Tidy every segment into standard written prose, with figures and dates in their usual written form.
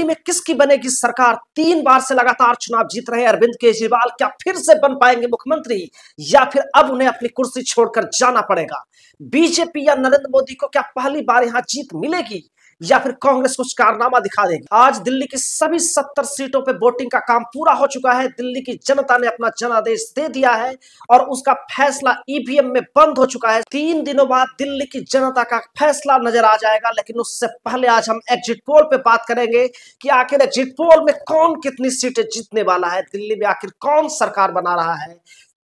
दिल्ली में किसकी बनेगी सरकार? 3 बार से लगातार चुनाव जीत रहे अरविंद केजरीवाल क्या फिर से बन पाएंगे मुख्यमंत्री, या फिर अब उन्हें अपनी कुर्सी छोड़कर जाना पड़ेगा? बीजेपी या नरेंद्र मोदी को क्या पहली बार यहां जीत मिलेगी, या फिर कांग्रेस कुछ कारनामा दिखा देगी? आज दिल्ली की सभी 70 सीटों पे वोटिंग का काम पूरा हो चुका है। दिल्ली की जनता ने अपना जनादेश दे दिया है और उसका फैसला ईवीएम में बंद हो चुका है। 3 दिनों बाद दिल्ली की जनता का फैसला नजर आ जाएगा, लेकिन उससे पहले आज हम एग्जिट पोल पे बात करेंगे कि आखिर एग्जिट पोल में कौन कितनी सीटें जीतने वाला है, दिल्ली में आखिर कौन सरकार बना रहा है,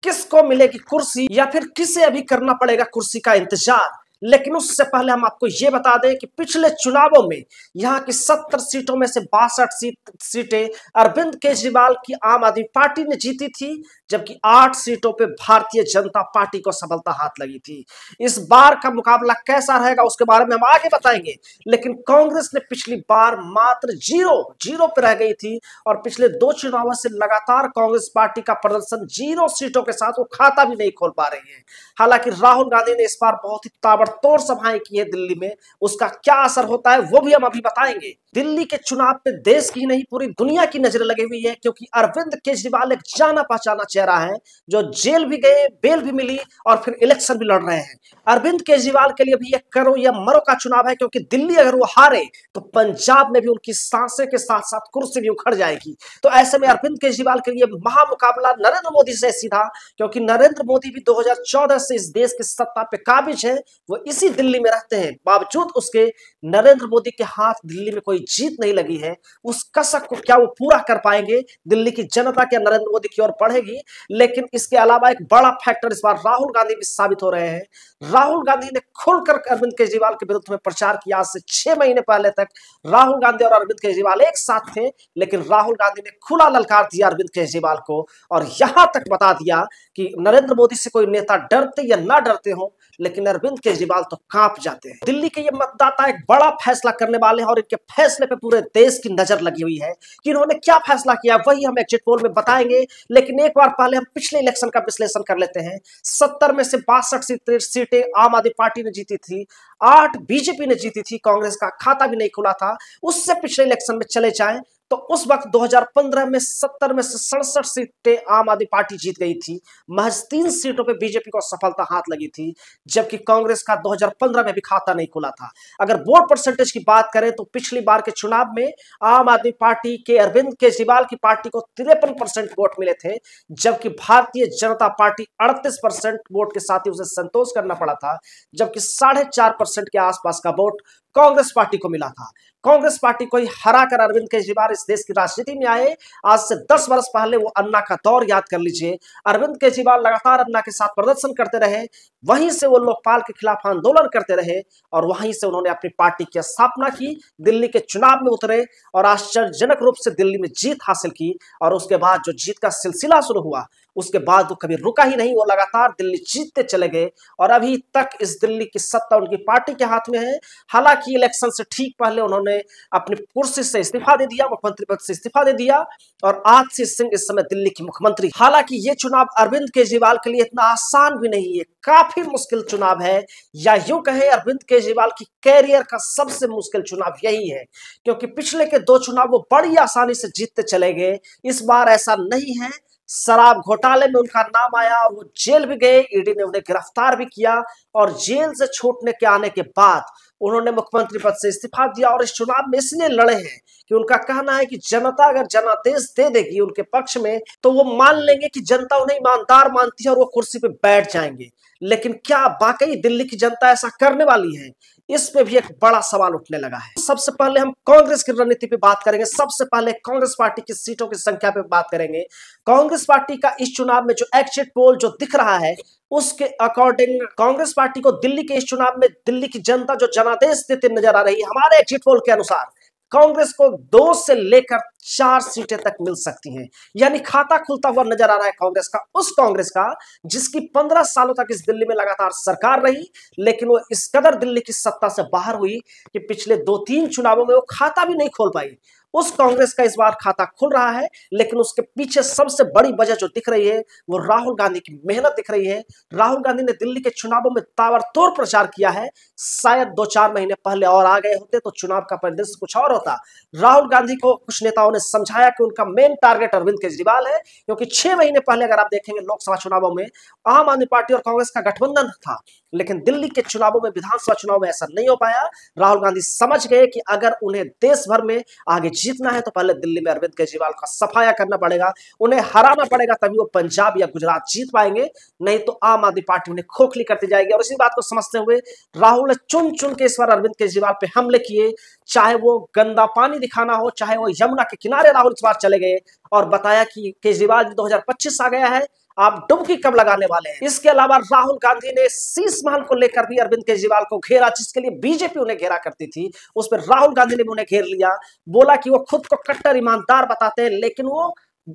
किसको मिलेगी कुर्सी, या फिर किसे अभी करना पड़ेगा कुर्सी का इंतजार। लेकिन उससे पहले हम आपको यह बता दें कि पिछले चुनावों में यहां की 70 सीटों में से 62 सीटें अरविंद केजरीवाल की आम आदमी पार्टी ने जीती थी, जबकि 8 सीटों पे भारतीय जनता पार्टी को सफलता हाथ लगी थी। इस बार का मुकाबला कैसा रहेगा उसके बारे में हम आगे बताएंगे, लेकिन कांग्रेस ने पिछली बार मात्र जीरो पे रह गई थी और पिछले 2 चुनावों से लगातार कांग्रेस पार्टी का प्रदर्शन 0 सीटों के साथ वो खाता भी नहीं खोल पा रही है। हालांकि राहुल गांधी ने इस बार बहुत ही ताबड़तोड़ सभाएं की है दिल्ली में, उसका क्या असर होता है वो भी हम अभी बताएंगे। दिल्ली के चुनाव पे देश की नहीं पूरी दुनिया की नजर लगी हुई है, क्योंकि अरविंद केजरीवाल एक जाना पहचाना चेहरा है जो जेल भी गए, बेल भी मिली और फिर इलेक्शन भी लड़ रहे हैं। अरविंद केजरीवाल के लिए भी एक करो या मरो का चुनाव है, क्योंकि दिल्ली अगर वो हारे तो पंजाब में भी उनकी सांसें के साथ साथ कुर्सी भी उखड़ जाएगी। तो ऐसे में अरविंद केजरीवाल के लिए महामुकाबला नरेंद्र मोदी से सीधा, क्योंकि नरेंद्र मोदी भी 2014 से इस देश की सत्ता पे काबिज है, वो इसी दिल्ली में रहते हैं। बावजूद उसके नरेंद्र मोदी के हाथ दिल्ली में कोई जीत नहीं लगी है। उस कसक को क्या वो पूरा कर पाएंगे? दिल्ली की जनता क्या नरेंद्र मोदी की ओर बढ़ेगी? लेकिन इसके अलावा एक बड़ा फैक्टर इस बार राहुल गांधी भी साबित हो रहे हैं। राहुल गांधी ने खुलकर अरविंद केजरीवाल के विरुद्ध में प्रचार किया। आज से 6 महीने पहले तक राहुल गांधी और अरविंद केजरीवाल एक साथ थे, लेकिन राहुल गांधी ने खुला ललकार दिया अरविंद केजरीवाल को और यहां तक बता दिया कि नरेंद्र मोदी से कोई नेता डरते या ना डरते हो, लेकिन अरविंद केजरीवाल तो कांप जाते हैं। दिल्ली के ये मतदाता एक बड़ा फैसला करने वाले हैं और इनके फैसले पे पूरे देश की नजर लगी हुई है कि इन्होंने क्या फैसला किया, वही हम एग्जिट पोल में बताएंगे। लेकिन एक बार पहले हम पिछले इलेक्शन का विश्लेषण कर लेते हैं। 70 में से 62 सीटें आम आदमी पार्टी ने जीती थी, 8 बीजेपी ने जीती थी, कांग्रेस का खाता भी नहीं खुला था। उससे पिछले इलेक्शन में चले जाएं तो उस वक्त 2015 में 70 में से 67 सीटें आम आदमी पार्टी जीत गई थी। महज 3 सीटों पे बीजेपी को सफलता हाथ लगी थी, जबकि कांग्रेस का 2015 में भी खाता नहीं खुला था। अगर वोट परसेंटेज की बात करें तो पिछली बार के चुनाव में आम आदमी पार्टी के अरविंद केजरीवाल की पार्टी को 53% वोट मिले थे, जबकि भारतीय जनता पार्टी 38% वोट के साथ ही उसे संतोष करना पड़ा था, जबकि 4.5% के आसपास का वोट कांग्रेस पार्टी को मिला था। कांग्रेस पार्टी को ही हराकर अरविंद केजरीवाल इस देश की राजनीति में आए। आज से 10 वर्ष पहले वो अन्ना का दौर याद कर लीजिए। अरविंद केजरीवाल लगातार अन्ना के साथ प्रदर्शन करते रहे, वहीं से वो लोकपाल के खिलाफ आंदोलन करते रहे और वहीं से उन्होंने अपनी पार्टी की स्थापना की, दिल्ली के चुनाव में उतरे और आश्चर्यजनक रूप से दिल्ली में जीत हासिल की। और उसके बाद जो जीत का सिलसिला शुरू हुआ, उसके बाद वो कभी रुका ही नहीं, वो लगातार दिल्ली जीतते चले गए और अभी तक इस दिल्ली की सत्ता उनकी पार्टी के हाथ में है। हालांकि इलेक्शन से ठीक पहले उन्होंने अपनी कुर्सी से इस्तीफा दे दिया, मुख्यमंत्री पद से इस्तीफा दे दिया और आतिशी सिंह इस समय दिल्ली की मुख्यमंत्री। हालांकि ये चुनाव अरविंद केजरीवाल के लिए इतना आसान भी नहीं है, काफी मुश्किल चुनाव है, या यूं कहे अरविंद केजरीवाल की कैरियर का सबसे मुश्किल चुनाव यही है, क्योंकि पिछले के 2 चुनाव वो बड़ी आसानी से जीतते चले गए। इस बार ऐसा नहीं है। शराब घोटाले में उनका नाम आया और वो जेल भी गए, ईडी ने उन्हें गिरफ्तार भी किया और जेल से छूटने के आने के बाद उन्होंने मुख्यमंत्री पद से इस्तीफा दिया और इस चुनाव में इसलिए लड़े हैं कि उनका कहना है कि जनता अगर जनादेश दे देगी उनके पक्ष में तो वो मान लेंगे कि जनता उन्हें ईमानदार मानती है और वो कुर्सी पे बैठ जाएंगे। लेकिन क्या वाकई दिल्ली की जनता ऐसा करने वाली है? इस पे भी एक बड़ा सवाल उठने लगा है। सबसे पहले हम कांग्रेस की रणनीति पे बात करेंगे। सबसे पहले कांग्रेस पार्टी की सीटों की संख्या पे बात करेंगे। कांग्रेस पार्टी का इस चुनाव में जो एग्जिट पोल जो दिख रहा है, उसके अकॉर्डिंग कांग्रेस पार्टी को दिल्ली के इस चुनाव में दिल्ली की जनता जो जनादेश देते नजर आ रही है, हमारे एग्जिट पोल के अनुसार कांग्रेस को 2 से लेकर 4 सीटें तक मिल सकती हैं। यानी खाता खुलता हुआ नजर आ रहा है कांग्रेस का, उस कांग्रेस का जिसकी 15 सालों तक इस दिल्ली में लगातार सरकार रही, लेकिन वो इस कदर दिल्ली की सत्ता से बाहर हुई कि पिछले 2-3 चुनावों में वो खाता भी नहीं खोल पाई। उस कांग्रेस का इस बार खाता खुल रहा है, लेकिन उसके पीछे सबसे बड़ी वजह जो दिख रही है वो राहुल गांधी की मेहनत दिख रही है। राहुल गांधी ने दिल्ली के चुनावों में ताबड़तोड़ प्रचार किया है। शायद 2-4 महीने पहले और आ गए होते तो चुनाव का परिदृश्य कुछ और होता। राहुल गांधी को कुछ नेताओं ने समझाया कि उनका मेन टारगेट अरविंद केजरीवाल है, क्योंकि 6 महीने पहले अगर आप देखेंगे लोकसभा चुनावों में आम आदमी पार्टी और कांग्रेस का गठबंधन था, लेकिन दिल्ली के चुनावों में, विधानसभा चुनाव में ऐसा नहीं हो पाया। राहुल गांधी समझ गए कि अगर उन्हें देश भर में आगे जीतना है तो पहले दिल्ली में अरविंद केजरीवाल का सफाया करना पड़ेगा, उन्हें हराना पड़ेगा, तभी वो पंजाब या गुजरात जीत पाएंगे, नहीं तो आम आदमी पार्टी उन्हें खोखली करती जाएगी। और इसी बात को समझते हुए राहुल ने चुन चुन के इस बार अरविंद केजरीवाल पे हमले किए, चाहे वो गंदा पानी दिखाना हो, चाहे वो यमुना के किनारे राहुल इस बार चले गए और बताया कि केजरीवाल 2025 आ गया है, आप डुबकी कब लगाने वाले हैं। इसके अलावा राहुल गांधी ने शीश महल को लेकर भी अरविंद केजरीवाल को घेरा, जिसके लिए बीजेपी उन्हें घेरा करती थी, उस पर राहुल गांधी ने भी उन्हें घेर लिया। बोला कि वो खुद को कट्टर ईमानदार बताते हैं, लेकिन वो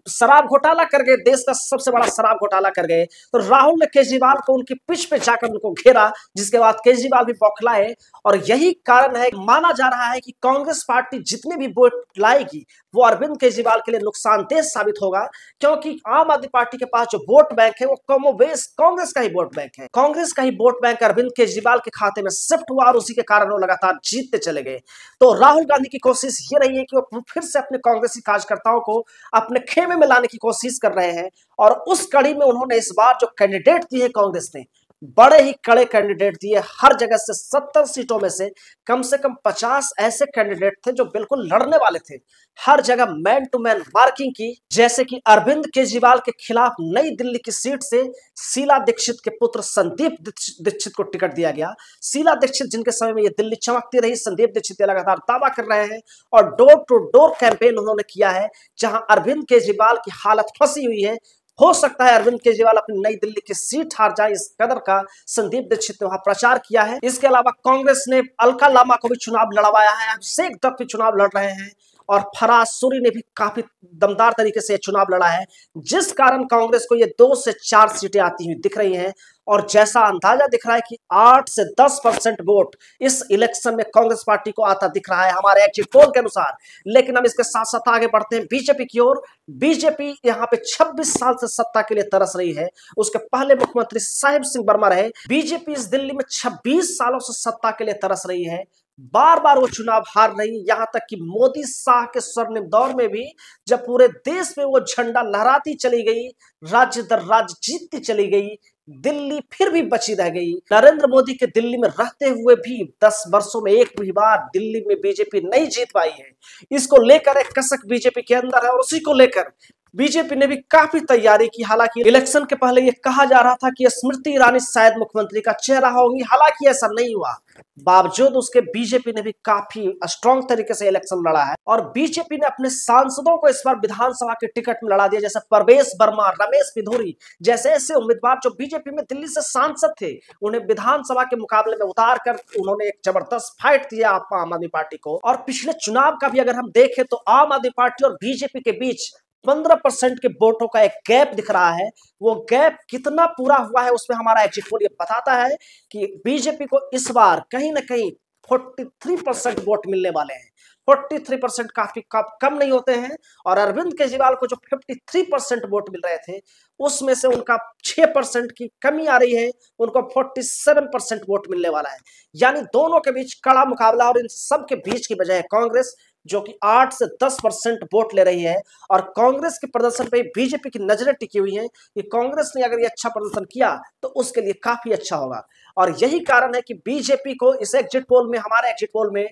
शराब घोटाला कर गए, देश का सबसे बड़ा शराब घोटाला कर गए। तो राहुल ने केजरीवाल को उनकी पिच पे जाकर उनको घेरा, जिसके बाद केजरीवाल भी बौखलाए। और यही कारण है, माना जा रहा है कि कांग्रेस पार्टी जितने भी वोट लाएगी वो अरविंद केजरीवाल के लिए नुकसानदेह साबित होगा, क्योंकि आम आदमी पार्टी के पास जो वोट बैंक है वो कमोबेश कांग्रेस का ही वोट बैंक है। कांग्रेस का ही वोट बैंक अरविंद केजरीवाल के खाते में शिफ्ट हुआ और उसी के कारण वो लगातार जीतते चले गए। तो राहुल गांधी की कोशिश ये रही है कि वो फिर से अपने कांग्रेसी कार्यकर्ताओं को अपने खेमे में लाने की कोशिश कर रहे हैं। और उस कड़ी में उन्होंने इस बार जो कैंडिडेट दिए कांग्रेस ने, बड़े ही कड़े कैंडिडेट दिए। हर जगह से 70 सीटों में से कम 50 ऐसे कैंडिडेट थे जो बिल्कुल लड़ने वाले थे। हर जगह मैन टू मैन मार्किंग की, जैसे कि अरविंद केजरीवाल के खिलाफ नई दिल्ली की सीट से शीला दीक्षित के पुत्र संदीप दीक्षित को टिकट दिया गया। शीला दीक्षित जिनके समय में ये दिल्ली चमकती रही, संदीप दीक्षित लगातार दावा कर रहे हैं और डोर टू डोर कैंपेन उन्होंने किया है, जहां अरविंद केजरीवाल की हालत फंसी हुई है। हो सकता है अरविंद केजरीवाल अपनी नई दिल्ली की सीट हार जाए, इस कदर का संदीप दीक्षित ने वहां प्रचार किया है। इसके अलावा कांग्रेस ने अलका लामा को भी चुनाव लड़वाया है, अभिषेक दत्त भी चुनाव लड़ रहे हैं और फराज सूरी ने भी काफी दमदार तरीके से चुनाव लड़ा है, जिस कारण कांग्रेस को ये 2 से 4 सीटें आती हुई दिख रही हैं। और जैसा अंदाजा दिख रहा है कि 8 से 10% वोट इस इलेक्शन में कांग्रेस पार्टी को आता दिख रहा है हमारे एग्जिट पोल के अनुसार। लेकिन हम इसके साथ साथ आगे बढ़ते हैं बीजेपी की ओर। बीजेपी यहाँ पे 26 साल से सत्ता के लिए तरस रही है, उसके पहले मुख्यमंत्री साहिब सिंह वर्मा रहे। बीजेपी इस दिल्ली में 26 सालों से सत्ता के लिए तरस रही है, बार बार वो चुनाव हार रही, यहां तक कि मोदी शाह के स्वर्णिम दौर में भी जब पूरे देश में वो झंडा लहराती चली गई, राज्य दर राज्य जीतती चली गई, दिल्ली फिर भी बची रह गई। नरेंद्र मोदी के दिल्ली में रहते हुए भी 10 वर्षों में एक भी बार दिल्ली में बीजेपी नहीं जीत पाई है। इसको लेकर एक कसक बीजेपी के अंदर है और उसी को लेकर बीजेपी ने भी काफी तैयारी की। हालांकि इलेक्शन के पहले ये कहा जा रहा था कि स्मृति ईरानी शायद मुख्यमंत्री का चेहरा होगी, हालांकि ऐसा नहीं हुआ। बावजूद उसके बीजेपी ने भी काफी स्ट्रॉन्ग तरीके से इलेक्शन लड़ा है और बीजेपी ने अपने सांसदों को इस बार विधानसभा के टिकट में लड़ा दिया, जैसे परवेश वर्मा, रमेश पिधूरी जैसे ऐसे उम्मीदवार जो बीजेपी में दिल्ली से सांसद थे, उन्हें विधानसभा के मुकाबले में उतार कर उन्होंने एक जबरदस्त फाइट दिया आम आदमी पार्टी को। और पिछले चुनाव का भी अगर हम देखें तो आम आदमी पार्टी और बीजेपी के बीच 15% के वोटों का एक गैप दिख रहा है। वो गैप कितना पूरा हुआ है उसमें हमारा एग्जिट पोल ये बताता है कि बीजेपी को इस बार कहीं ना कहीं 43% वोट मिलने वाले हैं। 43% काफी कम नहीं होते हैं और अरविंद केजरीवाल को जो 53% वोट मिल रहे थे उसमें से उनका 6% की कमी आ रही है, उनको 47% वोट मिलने वाला है। यानी दोनों के बीच कड़ा मुकाबला और इन सब के बीच की वजह है कांग्रेस, जो कि 8 से 10% वोट ले रही है। और कांग्रेस के प्रदर्शन पे बीजेपी की नजरें टिकी हुई हैं कि कांग्रेस ने अगर ये अच्छा प्रदर्शन किया तो उसके लिए काफी अच्छा होगा। और यही कारण है कि बीजेपी को इस एग्जिट पोल में, हमारे एग्जिट पोल में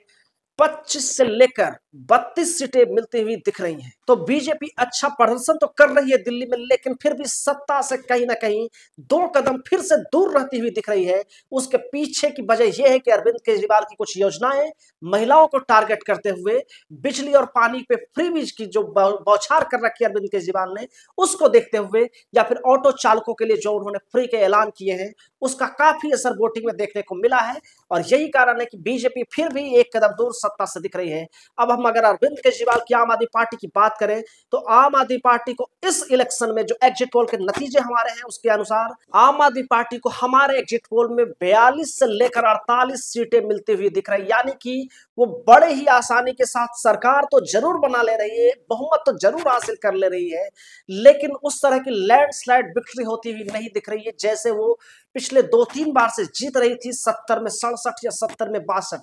25 से लेकर 32 सीटें मिलती हुई दिख रही हैं। तो बीजेपी अच्छा प्रदर्शन तो कर रही है दिल्ली में, लेकिन फिर भी सत्ता से कहीं ना कहीं 2 कदम फिर से दूर रहती हुई दिख रही है। उसके पीछे की वजह यह है कि अरविंद केजरीवाल की कुछ योजनाएं महिलाओं को टारगेट करते हुए, बिजली और पानी पे फ्री बीज की जो बौछार कर रखी है अरविंद केजरीवाल ने, उसको देखते हुए, या फिर ऑटो चालकों के लिए जो उन्होंने फ्री के ऐलान किए हैं, उसका काफी असर वोटिंग में देखने को मिला है। और यही कारण है कि बीजेपी फिर भी 1 कदम दूर सत्ता से दिख रही है। अब हम हम अगर अरविंद केजरीवाल की आम आदमी पार्टी की बात करें तो आम आदमी पार्टी को इस इलेक्शन में जो एग्जिट पोल के नतीजे हमारे हैं उसके अनुसार आम आदमी पार्टी को हमारे एग्जिट पोल में 42 से लेकर 48 सीटें मिलती हुई दिख रही, यानी कि वो बड़े ही आसानी के साथ सरकार तो जरूर बना ले रही है, बहुमत तो जरूर हासिल कर ले रही है, लेकिन उस तरह की लैंडस्लाइड विक्ट्री होती हुई नहीं दिख रही है जैसे वो पिछले 2-3 बार से जीत रही थी, 70 में 67 या 70 में 62।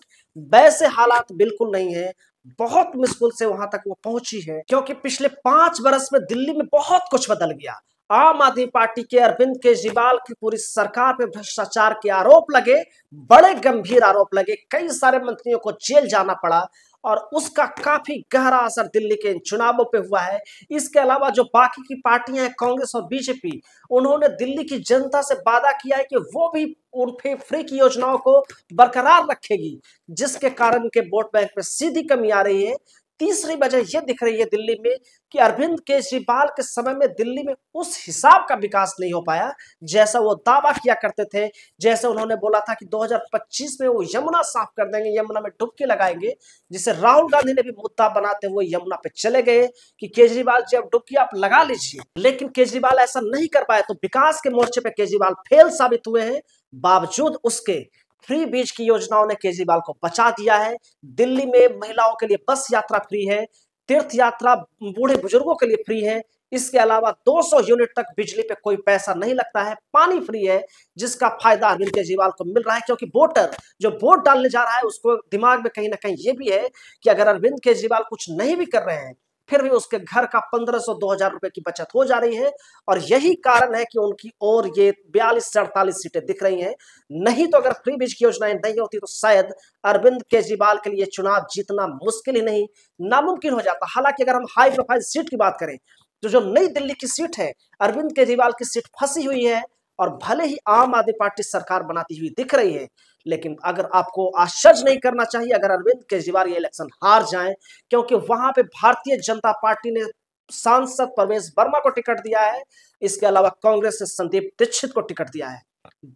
वैसे हालात बिल्कुल नहीं है, बहुत मुश्किल से वहां तक वो पहुंची है, क्योंकि पिछले 5 बरस में दिल्ली में बहुत कुछ बदल गया। आम आदमी पार्टी के अरविंद केजरीवाल की पूरी सरकार पे भ्रष्टाचार के आरोप लगे, बड़े गंभीर आरोप लगे, कई सारे मंत्रियों को जेल जाना पड़ा और उसका काफी गहरा असर दिल्ली के चुनावों पे हुआ है। इसके अलावा जो बाकी की पार्टियां हैं, कांग्रेस और बीजेपी, उन्होंने दिल्ली की जनता से वादा किया है कि वो भी उन पे फ्री की योजनाओं को बरकरार रखेगी, जिसके कारण उनके वोट बैंक में सीधी कमी आ रही है। तीसरी वजह यह दिख रही है दिल्ली में कि अरविंद केजरीवाल के समय में दिल्ली में उस हिसाब का विकास नहीं हो पाया जैसा वो दावा किया करते थे। जैसे उन्होंने बोला था कि 2025 में वो यमुना साफ कर देंगे, यमुना में डुबकी लगाएंगे, जिसे राहुल गांधी ने भी मुद्दा बनाते हुए यमुना पे चले गए कि केजरीवाल जी अब डुबकी आप लगा लीजिए, लेकिन केजरीवाल ऐसा नहीं कर पाए। तो विकास के मोर्चे पे केजरीवाल फेल साबित हुए हैं। बावजूद उसके फ्री बीज की योजनाओं ने केजरीवाल को बचा दिया है। दिल्ली में महिलाओं के लिए बस यात्रा फ्री है, तीर्थ यात्रा बूढ़े बुजुर्गों के लिए फ्री है, इसके अलावा 200 यूनिट तक बिजली पे कोई पैसा नहीं लगता है, पानी फ्री है, जिसका फायदा अरविंद केजरीवाल को मिल रहा है। क्योंकि वोटर जो वोट डालने जा रहा है उसको दिमाग में कहीं ना कहीं ये भी है कि अगर अरविंद केजरीवाल कुछ नहीं भी कर रहे हैं फिर भी उसके घर का 1500-2000 रुपए की बचत हो जा रही है, और यही कारण है कि उनकी और ये 42 से 48 सीटें दिख रही हैं। नहीं तो अगर फ्री बीज की योजनाएं नहीं होती तो शायद अरविंद केजरीवाल के लिए चुनाव जीतना मुश्किल ही नहीं नामुमकिन हो जाता। हालांकि अगर हम हाई प्रोफाइल सीट की बात करें तो जो नई दिल्ली की सीट है, अरविंद केजरीवाल की सीट फंसी हुई है, और भले ही आम आदमी पार्टी सरकार बनाती हुई दिख रही है, लेकिन अगर आपको आश्चर्य नहीं करना चाहिए अगर अरविंद केजरीवाल ये इलेक्शन हार जाएं, क्योंकि वहां पे भारतीय जनता पार्टी ने सांसद परवेश वर्मा को टिकट दिया है, इसके अलावा कांग्रेस ने संदीप दीक्षित को टिकट दिया है।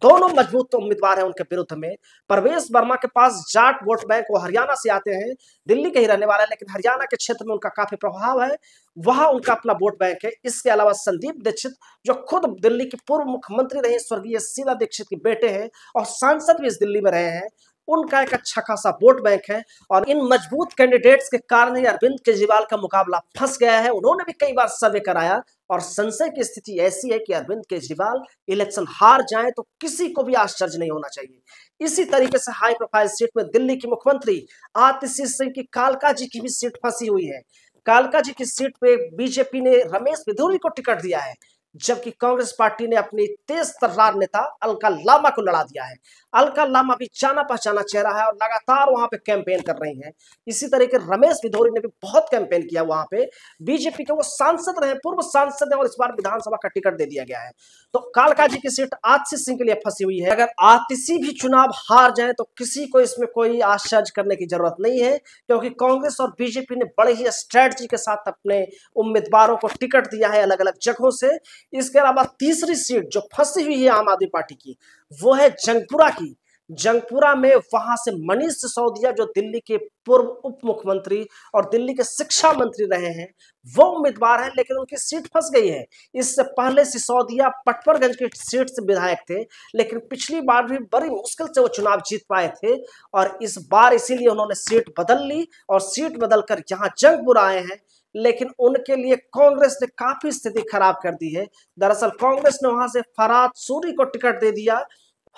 दोनों मजबूत उम्मीदवार हैं उनके विरुद्ध में। परवेश वर्मा के पास जाट वोट बैंक, वो हरियाणा से आते हैं, दिल्ली के ही रहने वाले हैं, लेकिन हरियाणा के क्षेत्र में उनका काफी प्रभाव है, वहां उनका अपना वोट बैंक है। इसके अलावा संदीप दीक्षित जो खुद दिल्ली की पूर्व मुख्यमंत्री रहे, स्वर्गीय शीला दीक्षित के बेटे हैं और सांसद भी इस दिल्ली में रहे हैं, उनका एक अच्छा खासा वोट बैंक है। और इन मजबूत कैंडिडेट्स के कारण ही अरविंद केजरीवाल का मुकाबला फंस गया है। उन्होंने भी कई बार सर्वे कराया और संशय की स्थिति ऐसी है कि अरविंद केजरीवाल इलेक्शन हार जाए तो किसी को भी आश्चर्य नहीं होना चाहिए। इसी तरीके से हाई प्रोफाइल सीट में दिल्ली की मुख्यमंत्री आतिशी सिंह की कालका जी की भी सीट फंसी हुई है। कालका जी की सीट पे बीजेपी ने रमेश बिधूरी को टिकट दिया है, जबकि कांग्रेस पार्टी ने अपनी तेज तर्रार नेता अलका लामा को लड़ा दिया है। अलका लामा भी जाना पहचाना चेहरा है और लगातार वहां पे कैंपेन कर रही हैं। इसी तरीके रमेश बिधूरी ने भी बहुत कैंपेन किया वहां पे। बीजेपी के वो सांसद रहे, पूर्व सांसद हैं, और इस बार विधानसभा का टिकट दे दिया गया है। तो कालका जी की सीट आतिशी सिंह के लिए फंसी हुई है। अगर आतिशी भी चुनाव हार जाए तो किसी को इसमें कोई आश्चर्य करने की जरूरत नहीं है, क्योंकि कांग्रेस और बीजेपी ने बड़े ही स्ट्रेटजी के साथ अपने उम्मीदवारों को टिकट दिया है अलग अलग जगहों से। इसके अलावा तीसरी सीट जो फंसी हुई है आम आदमी पार्टी की, वो है जंगपुरा की। जंगपुरा में वहां से मनीष सिसोदिया जो दिल्ली के पूर्व उप मुख्यमंत्री और दिल्ली के शिक्षा मंत्री रहे हैं, वो उम्मीदवार हैं, लेकिन उनकी सीट फंस गई है। इससे पहले सिसोदिया पटपरगंज की सीट से विधायक थे, लेकिन पिछली बार भी बड़ी मुश्किल से वो चुनाव जीत पाए थे, और इस बार इसीलिए उन्होंने सीट बदल ली और सीट बदलकर यहाँ जंगपुरा आए हैं। लेकिन उनके लिए कांग्रेस ने काफी स्थिति खराब कर दी है। दरअसल कांग्रेस ने वहां से फरहाद सूरी को टिकट दे दिया।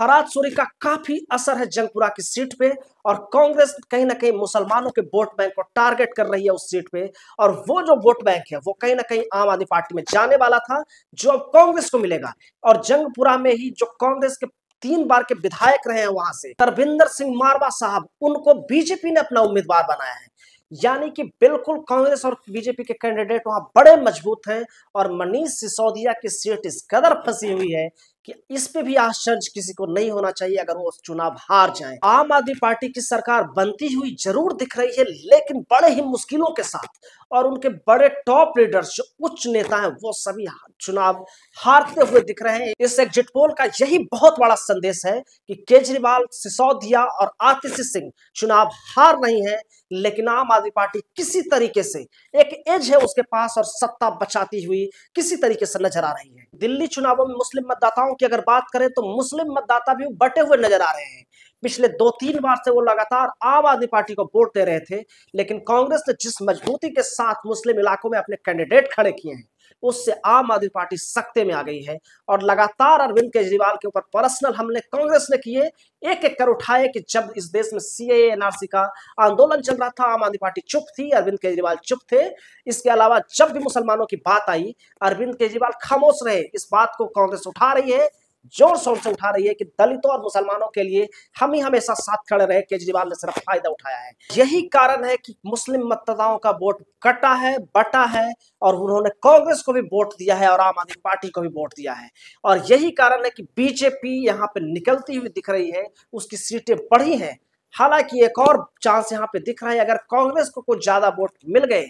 फरहाद सूरी का काफी असर है जंगपुरा की सीट पे, और कांग्रेस कहीं ना कहीं मुसलमानों के वोट बैंक को टारगेट कर रही है उस सीट पे, और वो जो वोट बैंक है वो कहीं ना कहीं आम आदमी पार्टी में जाने वाला था, जो अब कांग्रेस को मिलेगा। और जंगपुरा में ही जो कांग्रेस के 3 बार के विधायक रहे हैं वहां से तरविंदर सिंह मारवा साहब, उनको बीजेपी ने अपना उम्मीदवार बनाया है। यानी कि बिल्कुल कांग्रेस और बीजेपी के कैंडिडेट वहां बड़े मजबूत हैं, और मनीष सिसोदिया की सीट इस कदर फंसी हुई है कि इस पे भी आश्चर्य किसी को नहीं होना चाहिए अगर वो चुनाव हार जाए। आम आदमी पार्टी की सरकार बनती हुई जरूर दिख रही है, लेकिन बड़े ही मुश्किलों के साथ, और उनके बड़े टॉप लीडर्स जो उच्च नेता हैं वो सभी चुनाव हारते हुए दिख रहे हैं। इस एग्जिट पोल का यही बहुत बड़ा संदेश है कि केजरीवाल, सिसोदिया और आतिशी सिंह चुनाव हार नहीं है, लेकिन आम आदमी पार्टी किसी तरीके से एक एज है उसके पास और सत्ता बचाती हुई किसी तरीके से नजर आ रही है। दिल्ली चुनावों में मुस्लिम मतदाताओं की अगर बात करें तो मुस्लिम मतदाता भी बटे हुए नजर आ रहे हैं। पिछले 2-3 बार से वो लगातार आम आदमी पार्टी को वोट दे रहे थे, लेकिन कांग्रेस ने जिस मजबूती के साथ मुस्लिम इलाकों में अपने कैंडिडेट खड़े किए हैं उससे आम आदमी पार्टी सख्ते में आ गई है। और लगातार अरविंद केजरीवाल के ऊपर पर्सनल हमले कांग्रेस ने किए, एक एक कर उठाए कि जब इस देश में सीएए एनआरसी का आंदोलन चल रहा था आम आदमी पार्टी चुप थी, अरविंद केजरीवाल चुप थे। इसके अलावा जब भी मुसलमानों की बात आई अरविंद केजरीवाल खामोश रहे। इस बात को कांग्रेस उठा रही है, जोर शोर से उठा रही है कि दलितों और मुसलमानों के लिए हम ही हमेशा साथ खड़े रहे, केजरीवाल ने सिर्फ फायदा उठाया है। यही कारण है कि मुस्लिम मतदाताओं का वोट कटा है, बटा है, और उन्होंने कांग्रेस को भी वोट दिया है और आम आदमी पार्टी को भी वोट दिया है। और यही कारण है कि बीजेपी यहाँ पे निकलती हुई दिख रही है, उसकी सीटें बढ़ी हैं। हालांकि एक और चांस यहाँ पे दिख रहा है, अगर कांग्रेस को कुछ ज्यादा वोट मिल गए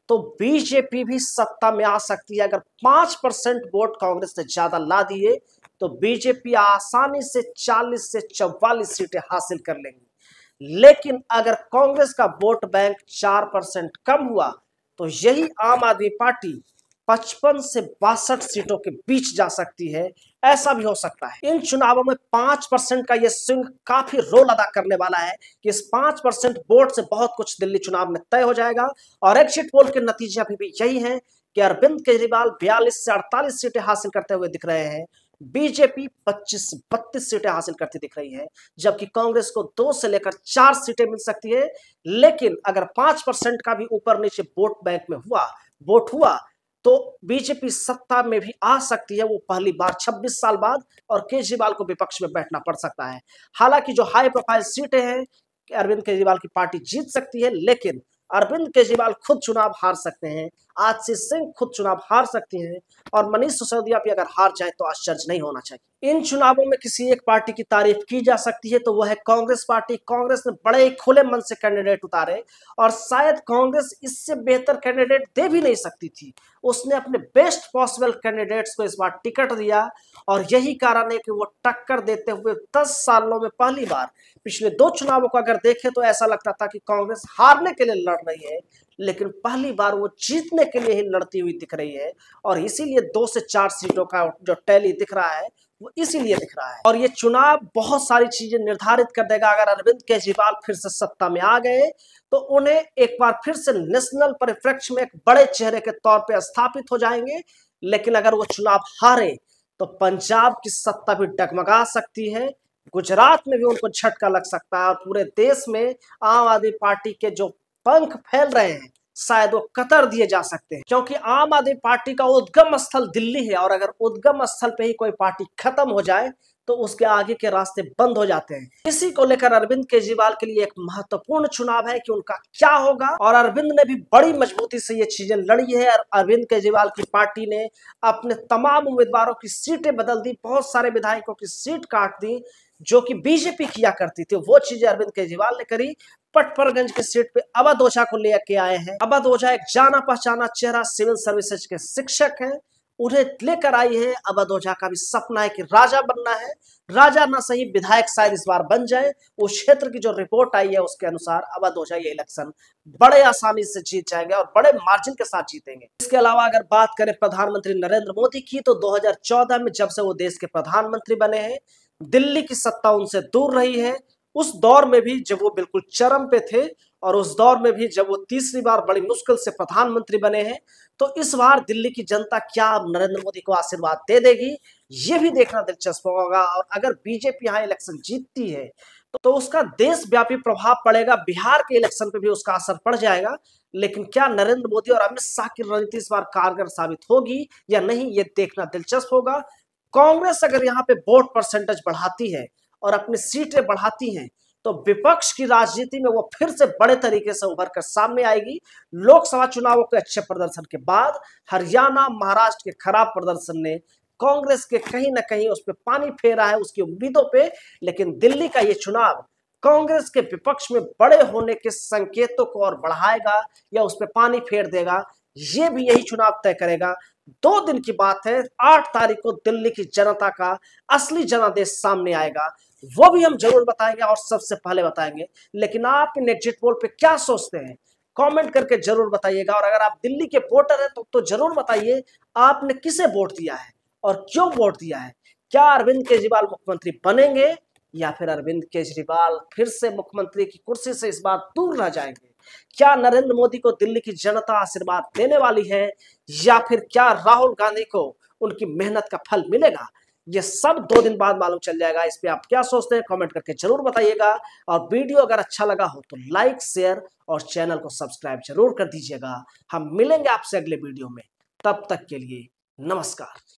तो बीजेपी भी सत्ता में आ सकती है। अगर 5% वोट कांग्रेस ने ज्यादा ला दिए तो बीजेपी आसानी से 40 से 44 सीटें हासिल कर लेंगी। लेकिन अगर कांग्रेस का वोट बैंक 4% कम हुआ तो यही आम आदमी पार्टी 55 से 62 सीटों के बीच जा सकती है। ऐसा भी हो सकता है। इन चुनावों में 5% का यह स्विंग काफी रोल अदा करने वाला है कि इस 5% वोट से बहुत कुछ दिल्ली चुनाव में तय हो जाएगा। और एग्जिट पोल के नतीजे अभी भी यही हैं कि अरविंद केजरीवाल 42 से 48 सीटें हासिल करते हुए दिख रहे हैं, बीजेपी 25 से 32 सीटें हासिल करती दिख रही है, जबकि कांग्रेस को 2 से लेकर 4 सीटें मिल सकती है। लेकिन अगर 5% का भी ऊपर नीचे वोट बैंक में वोट हुआ तो बीजेपी सत्ता में भी आ सकती है, वो पहली बार 26 साल बाद, और केजरीवाल को विपक्ष में बैठना पड़ सकता है। हालांकि जो हाई प्रोफाइल सीटें हैं अरविंद केजरीवाल की पार्टी जीत सकती है, लेकिन अरविंद केजरीवाल खुद चुनाव हार सकते हैं, आतिशी सिंह खुद चुनाव हार सकती हैं, और मनीष सिसोदिया भी अगर हार जाए तो आश्चर्य नहीं होना चाहिए। इन चुनावों में किसी एक पार्टी की तारीफ की जा सकती है तो वह है कांग्रेस पार्टी। कांग्रेस ने बड़े ही खुले मन से कैंडिडेट उतारे और शायद कांग्रेस इससे बेहतर कैंडिडेट दे भी नहीं सकती थी। उसने अपने बेस्ट पॉसिबल कैंडिडेट्स को इस बार टिकट दिया, और यही कारण है कि वो टक्कर देते हुए 10 सालों में पहली बार, पिछले 2 चुनावों को अगर देखें तो ऐसा लगता था कि कांग्रेस हारने के लिए लड़ रही है, लेकिन पहली बार वो जीतने के लिए ही लड़ती हुई दिख रही है। और इसीलिए 2 से 4 सीटों का जो टैली दिख रहा है वो इसीलिए दिख रहा है। और ये चुनाव बहुत सारी चीजें निर्धारित कर देगा। अगर अरविंद केजरीवाल फिर से सत्ता में आ गए तो उन्हें एक बार फिर से नेशनल परिप्रेक्ष्य में एक बड़े चेहरे के तौर पे स्थापित हो जाएंगे। लेकिन अगर वो चुनाव हारे तो पंजाब की सत्ता भी डगमगा सकती है, गुजरात में भी उनको झटका लग सकता है, और पूरे देश में आम आदमी पार्टी के जो पंख फैल रहे हैं शायद वो कतर दिए जा सकते हैं। क्योंकि आम आदमी पार्टी का उद्गम स्थल दिल्ली है, और अगर उद्गम स्थल पे ही कोई पार्टी खत्म हो जाए तो उसके आगे के रास्ते बंद हो जाते हैं। इसी को लेकर अरविंद केजरीवाल के लिए एक महत्वपूर्ण चुनाव है कि उनका क्या होगा। और अरविंद ने भी बड़ी मजबूती से ये चीजें लड़ी है, और अरविंद केजरीवाल की पार्टी ने अपने तमाम उम्मीदवारों की सीटें बदल दी, बहुत सारे विधायकों की सीट काट दी जो कि बीजेपी किया करती थी। वो चीजें अरविंद केजरीवाल ने करी। पटपरगंज की सीट पे अवध ओझा को लेकर आए हैं। अवध ओझा एक जाना पहचाना चेहरा सिविल सर्विसेज के शिक्षक हैं, उन्हें लेकर आई है। अवध ओझा का भी सपना है कि राजा बनना है, राजा ना सही विधायक शायद इस बार बन जाए। उस क्षेत्र की जो रिपोर्ट आई है उसके अनुसार अवध ओझा ये इलेक्शन बड़े आसानी से जीत जाएंगे और बड़े मार्जिन के साथ जीतेंगे। इसके अलावा अगर बात करें प्रधानमंत्री नरेंद्र मोदी की, तो 2014 में जब से वो देश के प्रधानमंत्री बने हैं, दिल्ली की सत्ता उनसे दूर रही है। उस दौर में भी जब वो बिल्कुल चरम पे थे, और उस दौर में भी जब वो तीसरी बार बड़ी मुश्किल से प्रधानमंत्री बने हैं, तो इस बार दिल्ली की जनता क्या नरेंद्र मोदी को आशीर्वाद दे देगी, ये भी देखना दिलचस्प होगा। और अगर बीजेपी यहाँ इलेक्शन जीतती है तो उसका देशव्यापी प्रभाव पड़ेगा, बिहार के इलेक्शन पे भी उसका असर पड़ जाएगा। लेकिन क्या नरेंद्र मोदी और अमित शाह की रणनीति इस बार कारगर साबित होगी या नहीं, ये देखना दिलचस्प होगा। कांग्रेस अगर यहाँ पे वोट परसेंटेज बढ़ाती है और अपनी सीटें बढ़ाती हैं तो विपक्ष की राजनीति में वो फिर से बड़े तरीके से उभर कर सामने आएगी। लोकसभा चुनावों के अच्छे प्रदर्शन के बाद हरियाणा, महाराष्ट्र के खराब प्रदर्शन ने कांग्रेस के कहीं ना कहीं उस पर पानी फेरा है, उसकी उम्मीदों पे। लेकिन दिल्ली का ये चुनाव कांग्रेस के विपक्ष में बड़े होने के संकेतों को और बढ़ाएगा या उस पर पानी फेर देगा, ये भी यही चुनाव तय करेगा। 2 दिन की बात है, 8 तारीख को दिल्ली की जनता का असली जनादेश सामने आएगा, वो भी हम जरूर बताएंगे और सबसे पहले बताएंगे। लेकिन आप इन एग्जिट पोल पे क्या सोचते हैं, कमेंट करके जरूर बताइएगा। और अगर आप दिल्ली के वोटर हैं तो जरूर बताइए आपने किसे वोट दिया है और क्यों वोट दिया है। क्या अरविंद केजरीवाल मुख्यमंत्री बनेंगे या फिर अरविंद केजरीवाल फिर से मुख्यमंत्री की कुर्सी से इस बार दूर रह जाएंगे? क्या नरेंद्र मोदी को दिल्ली की जनता आशीर्वाद देने वाली है या फिर क्या राहुल गांधी को उनकी मेहनत का फल मिलेगा? ये सब 2 दिन बाद मालूम चल जाएगा। इस पे आप क्या सोचते हैं कमेंट करके जरूर बताइएगा। और वीडियो अगर अच्छा लगा हो तो लाइक, शेयर और चैनल को सब्सक्राइब जरूर कर दीजिएगा। हम मिलेंगे आपसे अगले वीडियो में, तब तक के लिए नमस्कार।